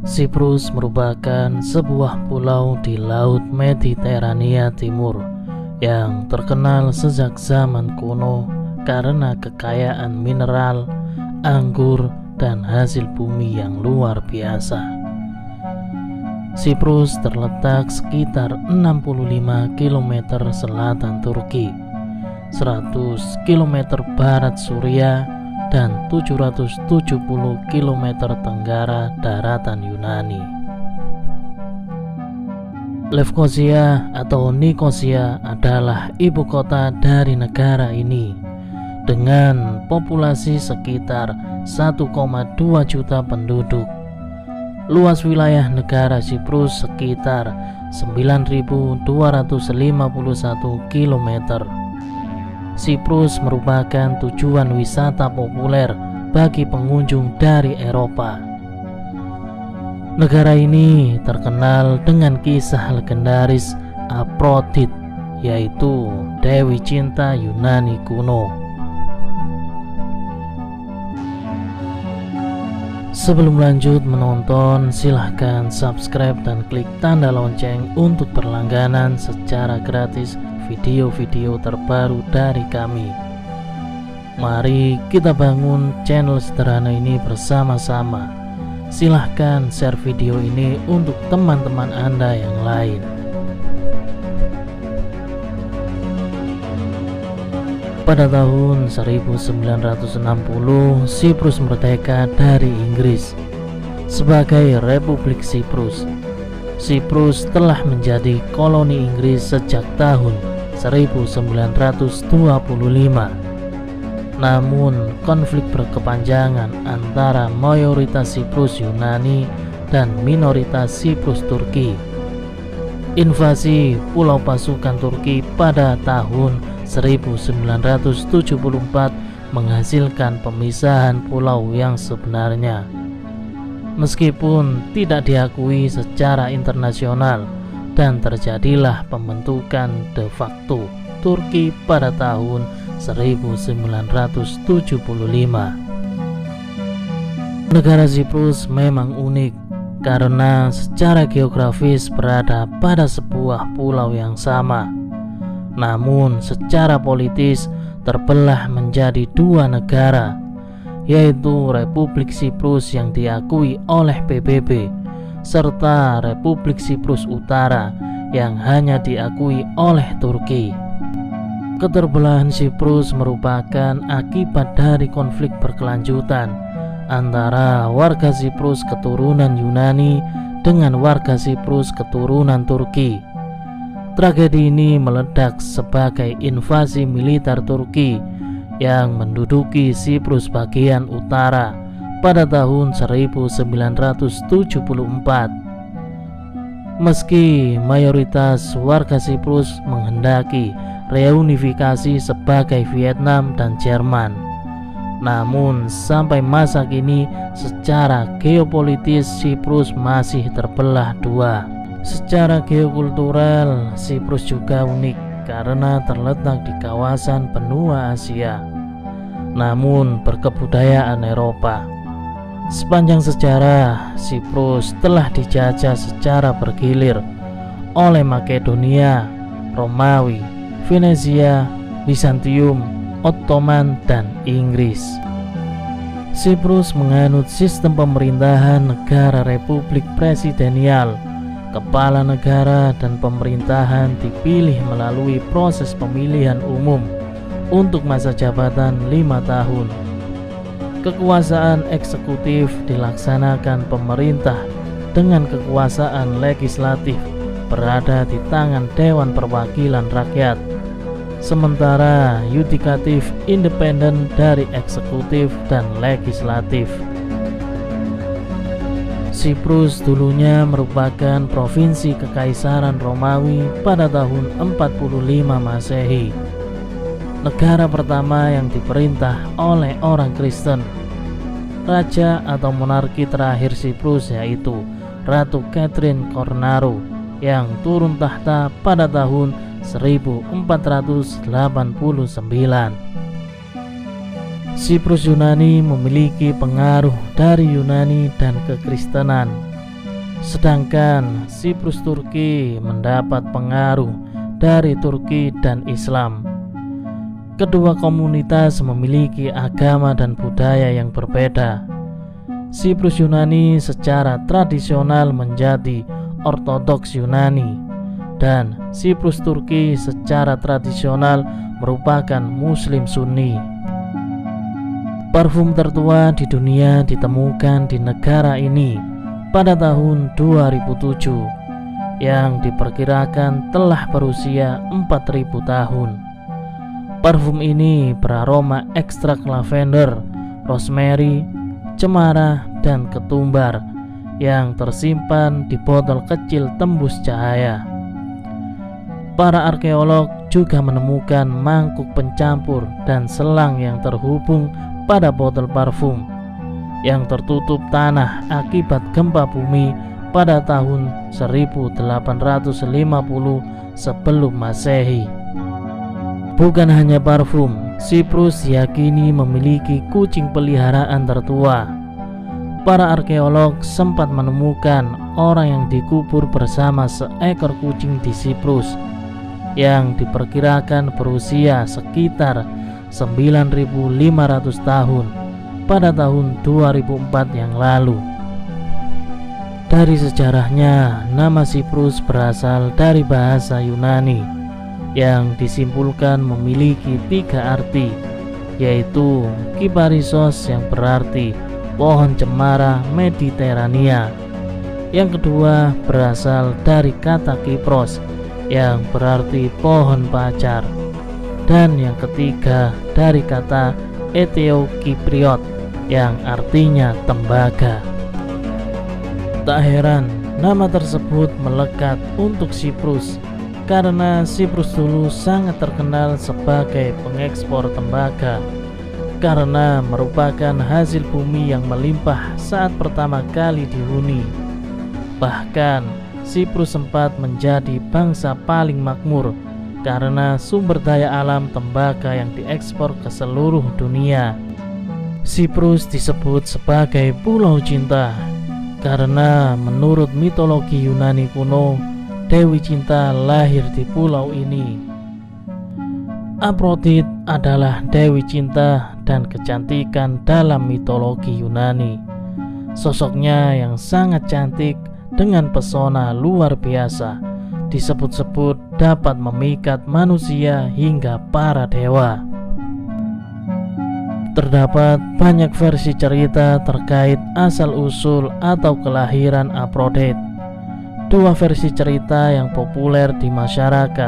Siprus merupakan sebuah pulau di Laut Mediterania Timur yang terkenal sejak zaman kuno karena kekayaan mineral, anggur, dan hasil bumi yang luar biasa. Siprus terletak sekitar 65 km selatan Turki, 100 km barat Suriah, dan 770 km tenggara daratan Yunani. Lefkosia atau Nikosia adalah ibu kota dari negara ini dengan populasi sekitar 1,2 juta penduduk. Luas wilayah negara Siprus sekitar 9.251 km. Siprus merupakan tujuan wisata populer bagi pengunjung dari Eropa. Negara ini terkenal dengan kisah legendaris Aphrodite, yaitu Dewi Cinta Yunani kuno. Sebelum lanjut menonton, silahkan subscribe dan klik tanda lonceng untuk berlangganan secara gratis video-video terbaru dari kami. Mari kita bangun channel sederhana ini bersama-sama. Silahkan share video ini untuk teman-teman Anda yang lain. Pada tahun 1960, Siprus merdeka dari Inggris sebagai Republik Siprus. Siprus telah menjadi koloni Inggris sejak tahun 1925. Namun, konflik berkepanjangan antara mayoritas Siprus Yunani dan minoritas Siprus Turki. Invasi pulau pasukan Turki pada tahun 1974 menghasilkan pemisahan pulau yang sebenarnya. Meskipun tidak diakui secara internasional, dan terjadilah pembentukan de facto Turki pada tahun 1975. Negara Siprus memang unik karena secara geografis berada pada sebuah pulau yang sama, namun secara politis terbelah menjadi dua negara, yaitu Republik Siprus yang diakui oleh PBB serta Republik Siprus Utara yang hanya diakui oleh Turki. Keterbelahan Siprus merupakan akibat dari konflik berkelanjutan antara warga Siprus keturunan Yunani dengan warga Siprus keturunan Turki. Tragedi ini meledak sebagai invasi militer Turki yang menduduki Siprus bagian utara pada tahun 1974. Meski mayoritas warga Siprus menghendaki reunifikasi sebagai Vietnam dan Jerman, namun sampai masa kini secara geopolitis Siprus masih terbelah dua. Secara geokultural, Siprus juga unik karena terletak di kawasan benua Asia, namun berkebudayaan Eropa. Sepanjang sejarah, Siprus telah dijajah secara bergilir oleh Makedonia, Romawi, Venesia, Bizantium, Ottoman, dan Inggris. Siprus menganut sistem pemerintahan negara republik presidensial. Kepala negara dan pemerintahan dipilih melalui proses pemilihan umum untuk masa jabatan 5 tahun. Kekuasaan eksekutif dilaksanakan pemerintah dengan kekuasaan legislatif berada di tangan Dewan Perwakilan Rakyat, sementara yudikatif independen dari eksekutif dan legislatif. Siprus dulunya merupakan provinsi Kekaisaran Romawi pada tahun 45 Masehi. Negara pertama yang diperintah oleh orang Kristen. Raja atau monarki terakhir Siprus yaitu Ratu Catherine Cornaro yang turun tahta pada tahun 1489. Siprus Yunani memiliki pengaruh dari Yunani dan kekristenan. Sedangkan Siprus Turki mendapat pengaruh dari Turki dan Islam. Kedua komunitas memiliki agama dan budaya yang berbeda. Siprus Yunani secara tradisional menjadi Ortodoks Yunani, dan Siprus Turki secara tradisional merupakan Muslim Sunni. Parfum tertua di dunia ditemukan di negara ini pada tahun 2007 yang diperkirakan telah berusia 4.000 tahun. Parfum ini beraroma ekstrak lavender, rosemary, cemara, dan ketumbar yang tersimpan di botol kecil tembus cahaya. Para arkeolog juga menemukan mangkuk pencampur dan selang yang terhubung pada botol parfum yang tertutup tanah akibat gempa bumi pada tahun 1850 sebelum Masehi. Bukan hanya parfum, Siprus diyakini memiliki kucing peliharaan tertua. Para arkeolog sempat menemukan orang yang dikubur bersama seekor kucing di Siprus yang diperkirakan berusia sekitar 9.500 tahun pada tahun 2004 yang lalu. Dari sejarahnya, nama Siprus berasal dari bahasa Yunani yang disimpulkan memiliki 3 arti, yaitu Kiparisos yang berarti pohon cemara Mediterania. Yang kedua berasal dari kata Kipros yang berarti pohon pacar, dan yang ketiga dari kata Eteokipriot yang artinya tembaga. Tak heran nama tersebut melekat untuk Siprus karena Siprus dulu sangat terkenal sebagai pengekspor tembaga karena merupakan hasil bumi yang melimpah saat pertama kali dihuni. Bahkan Siprus sempat menjadi bangsa paling makmur karena sumber daya alam tembaga yang diekspor ke seluruh dunia. Siprus disebut sebagai Pulau Cinta karena menurut mitologi Yunani kuno, Dewi Cinta lahir di pulau ini. Aphrodite adalah Dewi Cinta dan kecantikan dalam mitologi Yunani. Sosoknya yang sangat cantik dengan pesona luar biasa, disebut-sebut dapat memikat manusia hingga para dewa. Terdapat banyak versi cerita terkait asal-usul atau kelahiran Aphrodite. 2 versi cerita yang populer di masyarakat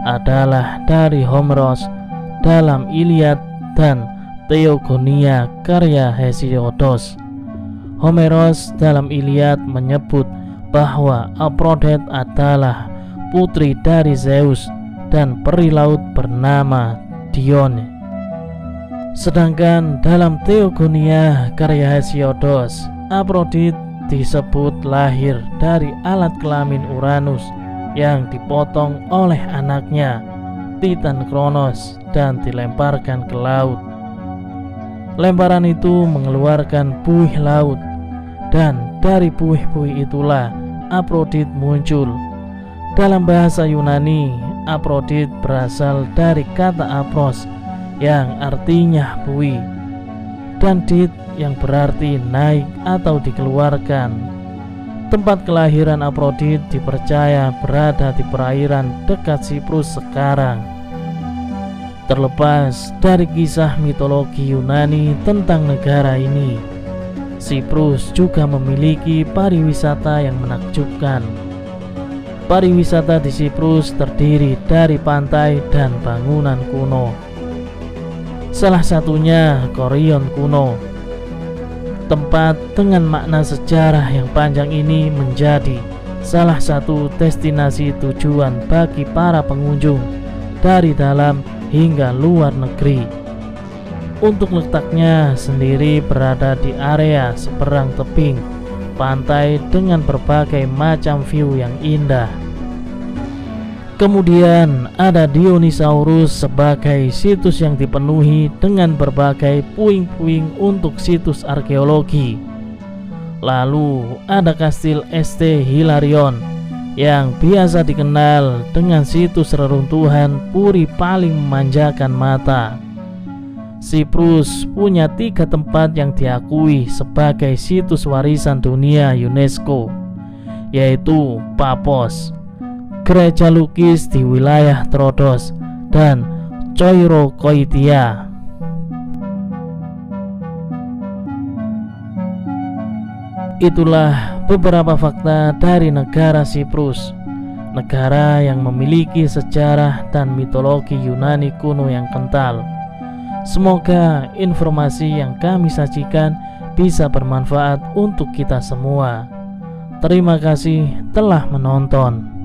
adalah dari Homeros dalam Iliad dan Theogonia karya Hesiodos. Homeros dalam Iliad menyebut bahwa Aphrodite adalah putri dari Zeus dan peri laut bernama Dione. Sedangkan dalam Theogonia karya Hesiodos, Aphrodite disebut lahir dari alat kelamin Uranus yang dipotong oleh anaknya Titan Kronos dan dilemparkan ke laut. Lemparan itu mengeluarkan buih laut, dan dari buih-buih itulah Aphrodite muncul. Dalam bahasa Yunani, Aphrodite berasal dari kata Aphros yang artinya buih, dan dit yang berarti naik atau dikeluarkan. Tempat kelahiran Aphrodite dipercaya berada di perairan dekat Siprus sekarang. Terlepas dari kisah mitologi Yunani tentang negara ini, Siprus juga memiliki pariwisata yang menakjubkan. Pariwisata di Siprus terdiri dari pantai dan bangunan kuno. Salah satunya Korion kuno. Tempat dengan makna sejarah yang panjang ini menjadi salah satu destinasi tujuan bagi para pengunjung dari dalam hingga luar negeri. Untuk letaknya sendiri berada di area seberang tebing pantai dengan berbagai macam view yang indah. Kemudian ada Dionysaurus sebagai situs yang dipenuhi dengan berbagai puing-puing untuk situs arkeologi. Lalu ada Kastil St. Hilarion yang biasa dikenal dengan situs reruntuhan puri paling memanjakan mata. Siprus punya 3 tempat yang diakui sebagai situs warisan dunia UNESCO, yaitu Paphos, gereja lukis di wilayah Trodos, dan Choirokoitia. Itulah beberapa fakta dari negara Siprus, negara yang memiliki sejarah dan mitologi Yunani kuno yang kental. Semoga informasi yang kami sajikan bisa bermanfaat untuk kita semua. Terima kasih telah menonton.